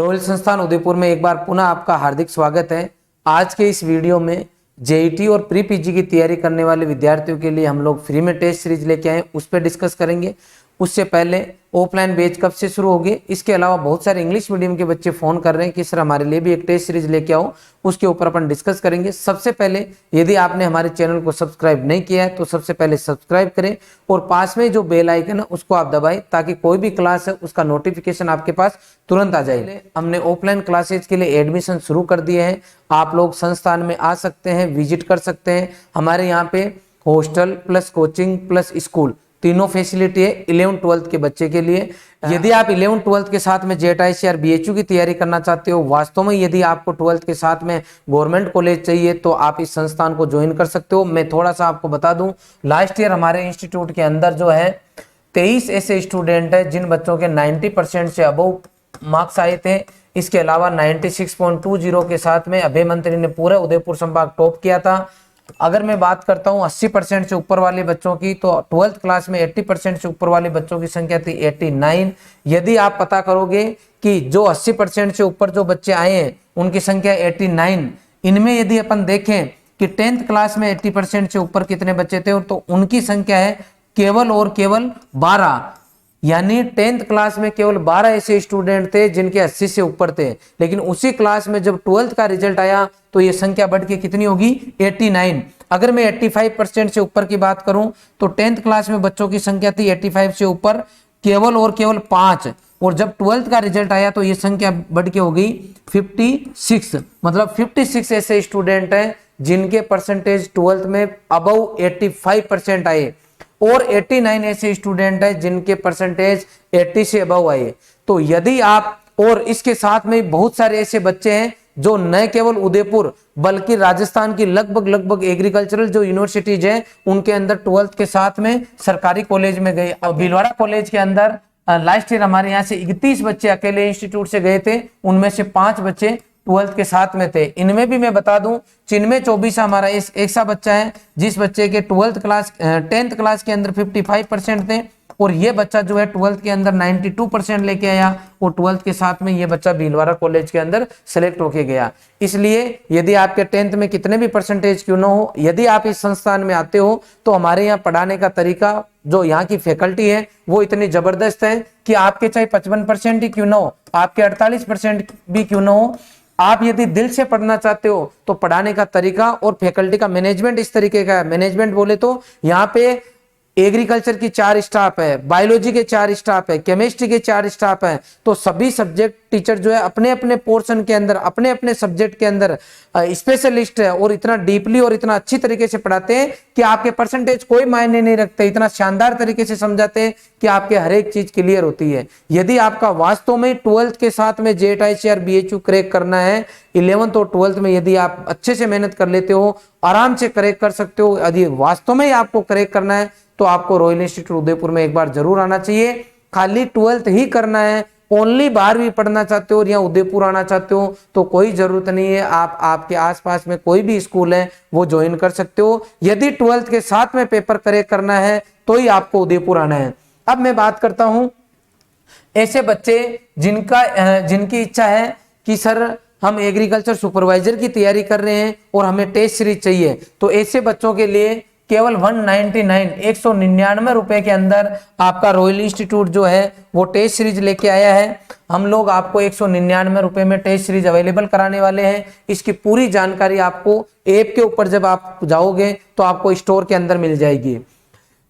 Royal संस्थान उदयपुर में एक बार पुनः आपका हार्दिक स्वागत है। आज के इस वीडियो में जेईटी और प्री पीजी की तैयारी करने वाले विद्यार्थियों के लिए हम लोग फ्री में टेस्ट सीरीज लेके आए, उस पर डिस्कस करेंगे। उससे पहले ऑफलाइन बैच कब से शुरू होगी, इसके अलावा बहुत सारे इंग्लिश मीडियम के बच्चे फोन कर रहे हैं कि सर हमारे लिए भी एक टेस्ट सीरीज लेके आओ, उसके ऊपर अपन डिस्कस करेंगे। सबसे पहले यदि आपने हमारे चैनल को सब्सक्राइब नहीं किया है तो सबसे पहले सब्सक्राइब करें और पास में जो बेल आइकन है उसको आप दबाएं ताकि कोई भी क्लास है उसका नोटिफिकेशन आपके पास तुरंत आ जाए। हमने ऑफलाइन क्लासेज के लिए एडमिशन शुरू कर दिए हैं। आप लोग संस्थान में आ सकते हैं, विजिट कर सकते हैं। हमारे यहाँ पे hostel plus coaching plus school तीनों फैसिलिटी है 11th-12th के बच्चे के लिए। यदि आप 11th-12th के साथ में JICR BHU की तैयारी करना चाहते हो, वास्तव में यदि आपको 12th के साथ में गवर्नमेंट कॉलेज चाहिए तो आप इस संस्थान को ज्वाइन कर सकते हो। मैं थोड़ा सा आपको बता दूं, लास्ट ईयर हमारे इंस्टीट्यूट के अंदर जो है 23 ऐसे स्टूडेंट है जिन बच्चों के 90% से अबव मार्क्स आए थे। इसके अलावा 96.20 के साथ में अभय मंत्री ने पूरे उदयपुर संभाग टॉप किया था। अगर मैं बात करता हूं 80% से ऊपर वाले बच्चों की, तो 12th क्लास में 80% से ऊपर वाले बच्चों की संख्या थी 89। यदि आप पता करोगे कि जो 80% से ऊपर जो बच्चे आए हैं उनकी संख्या 89, इनमें यदि अपन देखें कि 10th क्लास में 80% से ऊपर कितने बच्चे थे तो उनकी संख्या है केवल और केवल 12। यानी 10th क्लास में केवल 12 ऐसे स्टूडेंट थे जिनके 80 से ऊपर थे। लेकिन उसी क्लास में जब 12th का रिजल्ट आया तो ये संख्या बढ़ के कितनी होगी 89। अगर मैं 85% से ऊपर की बात करूं तो 10th क्लास में बच्चों की संख्या थी 85 से ऊपर केवल और केवल 5, और जब 12th का रिजल्ट आया तो ये संख्या बढ़ के हो गई 56। मतलब 56 ऐसे स्टूडेंट हैं जिनके परसेंटेज 12th में अबव 85% आए, और 89 ऐसे स्टूडेंट हैं जिनके परसेंटेज 80 से अबव आए। तो यदि आप, और इसके साथ में बहुत सारे ऐसे बच्चे हैं जो न केवल उदयपुर बल्कि राजस्थान की लगभग एग्रीकल्चरल जो यूनिवर्सिटीज हैं उनके अंदर 12th के साथ में सरकारी कॉलेज में गए। और भीलवाड़ा कॉलेज के अंदर लास्ट ईयर हमारे यहाँ से 31 बच्चे अकेले इंस्टीट्यूट से गए थे, उनमें से 5 बच्चे 12th के साथ में थे। इनमें भी मैं बता दूं चिन्मय 24 हमारा एक सा बच्चा है जिस बच्चे के 10th क्लास के अंदर 55% थे, और ये बच्चा जो है 12th के अंदर 92% लेके आया, और 12th के साथ में ये बच्चा भीलवाड़ा कॉलेज के अंदर सेलेक्ट होके गया। इसलिए यदि आपके 10th में कितने भी परसेंटेज क्यों ना हो, यदि आप इस संस्थान में आते हो तो हमारे यहाँ पढ़ाने का तरीका, जो यहाँ की फैकल्टी है वो इतनी जबरदस्त है कि आपके चाहे 55% ही क्यों ना हो, आपके 48% भी क्यों ना हो, आप यदि दिल से पढ़ना चाहते हो तो पढ़ाने का तरीका और फैकल्टी का मैनेजमेंट इस तरीके का है। मैनेजमेंट बोले तो यहाँ पे एग्रीकल्चर की 4 स्टाफ है, बायोलॉजी के 4 स्टाफ है, केमिस्ट्री के 4 स्टाफ है। तो सभी सब्जेक्ट टीचर जो है अपने अपने पोर्शन के अंदर, अपने अपने सब्जेक्ट के अंदर स्पेशलिस्ट है, और इतना डीपली और इतना अच्छी तरीके से पढ़ाते हैं कि आपके परसेंटेज कोई मायने नहीं रखते। इतना शानदार तरीके से समझाते हैं कि आपके हर एक चीज क्लियर होती है। यदि आपका वास्तव में 12th के साथ में JICR BHU क्रैक करना है, 11th और 12th में यदि आप अच्छे से मेहनत कर लेते हो, आराम से क्रैक कर सकते हो। यदि वास्तव में आपको क्रैक करना है तो आपको रॉयल इंस्टीट्यूट उदयपुर में एक बार जरूर आना चाहिए। खाली 12th ही करना है, ओनली 12वीं पढ़ना चाहते हो और यहाँ उदयपुर आना चाहते हो तो कोई जरूरत नहीं है। आप आपके आसपास में कोई भी स्कूल है वो ज्वाइन कर सकते हो। यदि 12th के साथ में पेपर क्रैक करना है तो ही आपको उदयपुर आना है। अब मैं बात करता हूं ऐसे बच्चे जिनकी इच्छा है कि सर हम एग्रीकल्चर सुपरवाइजर की तैयारी कर रहे हैं और हमें टेस्ट सीरीज चाहिए, तो ऐसे बच्चों के लिए केवल 199 रुपए के अंदर आपका रॉयल इंस्टीट्यूट जो है वो टेस्ट सीरीज लेके आया है। हम लोग आपको 199 रुपए में टेस्ट सीरीज अवेलेबल कराने वाले हैं। इसकी पूरी जानकारी आपको ऐप के ऊपर जब आप जाओगे तो आपको स्टोर के अंदर मिल जाएगी।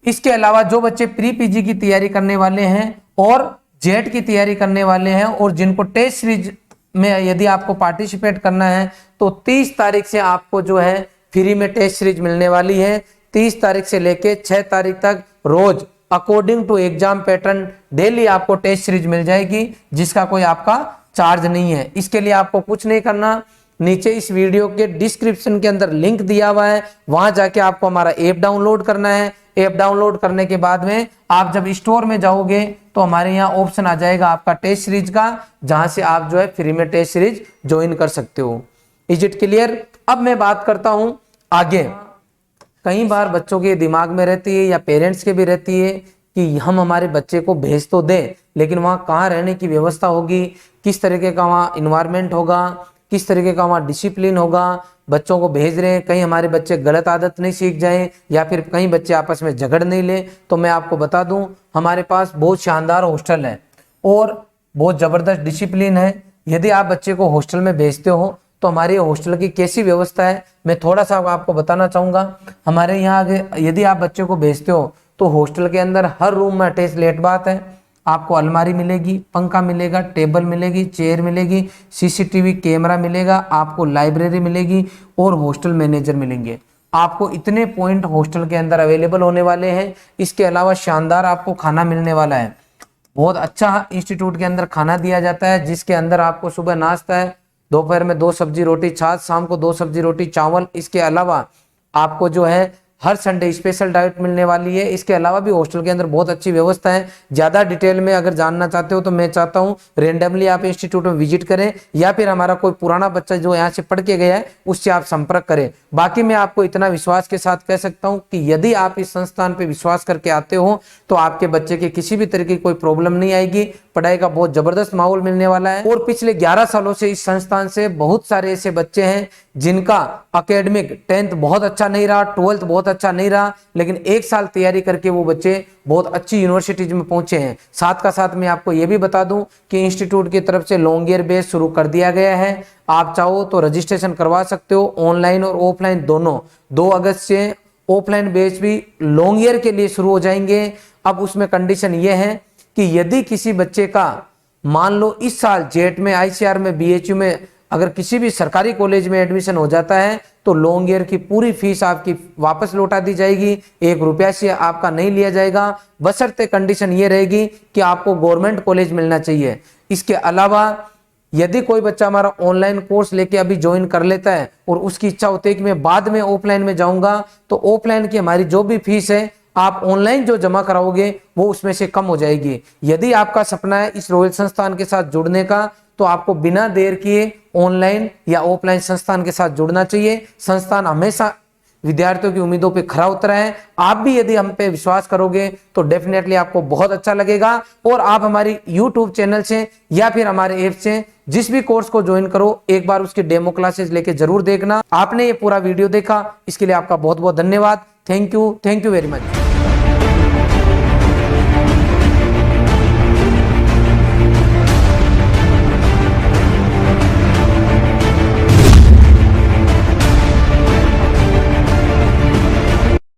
इसके अलावा जो बच्चे प्री पीजी की तैयारी करने वाले हैं और जेट की तैयारी करने वाले हैं और जिनको टेस्ट सीरीज में यदि आपको पार्टिसिपेट करना है तो 30 तारीख से आपको जो है फ्री में टेस्ट सीरीज मिलने वाली है। 30 तारीख से लेके 6 तारीख तक रोज according to exam pattern daily आपको टेस्ट सीरीज मिल जाएगी, जिसका कोई आपका चार्ज नहीं है। इसके लिए आपको कुछ नहीं करना, नीचे इस वीडियो के डिस्क्रिप्शन के अंदर लिंक दिया हुआ है, वहां जाके आपको हमारा ऐप डाउनलोड करना है। ऐप डाउनलोड करने के बाद में आप जब स्टोर में जाओगे तो हमारे यहाँ ऑप्शन आ जाएगा आपका टेस्ट सीरीज का, जहां से आप जो है फ्री में टेस्ट सीरीज ज्वाइन कर सकते हो। Is it clear? अब मैं बात करता हूं आगे। कई बार बच्चों के दिमाग में रहती है या पेरेंट्स के भी रहती है कि हम हमारे बच्चे को भेज तो दें, लेकिन वहाँ कहाँ रहने की व्यवस्था होगी, किस तरीके का वहाँ इन्वायरमेंट होगा, किस तरीके का वहाँ डिसिप्लिन होगा, बच्चों को भेज रहे हैं कहीं हमारे बच्चे गलत आदत नहीं सीख जाएं या फिर कहीं बच्चे आपस में झगड़ नहीं लें। तो मैं आपको बता दूं, हमारे पास बहुत शानदार हॉस्टल है और बहुत ज़बरदस्त डिसिप्लिन है। यदि आप बच्चे को हॉस्टल में भेजते हो तो हमारे हॉस्टल की कैसी व्यवस्था है मैं थोड़ा सा आपको बताना चाहूँगा। हमारे यहाँ यदि आप बच्चे को भेजते हो तो हॉस्टल के अंदर हर रूम में अटैच लेट बाथ है, आपको अलमारी मिलेगी, पंखा मिलेगा, टेबल मिलेगी, चेयर मिलेगी, सीसीटीवी कैमरा मिलेगा, आपको लाइब्रेरी मिलेगी और हॉस्टल मैनेजर मिलेंगे। आपको इतने पॉइंट हॉस्टल के अंदर अवेलेबल होने वाले हैं। इसके अलावा शानदार आपको खाना मिलने वाला है। बहुत अच्छा इंस्टीट्यूट के अंदर खाना दिया जाता है, जिसके अंदर आपको सुबह नाश्ता है, दोपहर में 2 सब्जी रोटी छाछ, शाम को 2 सब्जी रोटी चावल। इसके अलावा आपको जो है हर संडे स्पेशल डाइट मिलने वाली है। इसके अलावा भी हॉस्टल के अंदर बहुत अच्छी व्यवस्था है। ज़्यादा डिटेल में अगर जानना चाहते हो तो मैं चाहता हूँ रेंडमली आप इंस्टीट्यूट में विजिट करें या फिर हमारा कोई पुराना बच्चा जो यहाँ से पढ़ के गया है उससे आप संपर्क करें। बाकी मैं आपको इतना विश्वास के साथ कह सकता हूँ कि यदि आप इस संस्थान पर विश्वास करके आते हो तो आपके बच्चे के किसी भी तरह की कोई प्रॉब्लम नहीं आएगी। पढ़ाई का बहुत जबरदस्त माहौल मिलने वाला है और पिछले 11 सालों से इस संस्थान से बहुत सारे ऐसे बच्चे हैं जिनका एकेडमिक 10th बहुत अच्छा नहीं रहा, 12th बहुत अच्छा नहीं रहा, लेकिन 1 साल तैयारी करके वो बच्चे बहुत अच्छी यूनिवर्सिटीज में पहुंचे हैं। साथ का साथ मैं आपको ये भी बता दूं कि इंस्टीट्यूट की तरफ से लॉन्ग ईयर बेस शुरू कर दिया गया है। आप चाहो तो रजिस्ट्रेशन करवा सकते हो, ऑनलाइन और ऑफलाइन दोनों। 2 अगस्त से ऑफलाइन बेस भी लॉन्ग ईयर के लिए शुरू हो जाएंगे। अब उसमें कंडीशन ये है कि यदि किसी बच्चे का मान लो इस साल जेट में, आईसीआर में, बीएचयू में अगर किसी भी सरकारी कॉलेज में एडमिशन हो जाता है तो लॉन्ग ईयर की पूरी फीस आपकी वापस लौटा दी जाएगी, 1 रुपया से आपका नहीं लिया जाएगा। बशर्ते कंडीशन ये रहेगी कि आपको गवर्नमेंट कॉलेज मिलना चाहिए। इसके अलावा यदि कोई बच्चा हमारा ऑनलाइन कोर्स लेके अभी ज्वाइन कर लेता है और उसकी इच्छा होती है कि मैं बाद में ऑफलाइन में जाऊंगा, तो ऑफलाइन की हमारी जो भी फीस है आप ऑनलाइन जो जमा कराओगे वो उसमें से कम हो जाएगी। यदि आपका सपना है इस रॉयल संस्थान के साथ जुड़ने का तो आपको बिना देर किए ऑनलाइन या ऑफलाइन संस्थान के साथ जुड़ना चाहिए। संस्थान हमेशा विद्यार्थियों की उम्मीदों पे खरा उतरा है। आप भी यदि हम पे विश्वास करोगे तो डेफिनेटली आपको बहुत अच्छा लगेगा और आप हमारी यूट्यूब चैनल से या फिर हमारे ऐप से जिस भी कोर्स को ज्वाइन करो एक बार उसकी डेमो क्लासेस लेके जरूर देखना। आपने ये पूरा वीडियो देखा इसके लिए आपका बहुत बहुत धन्यवाद। Thank you very much.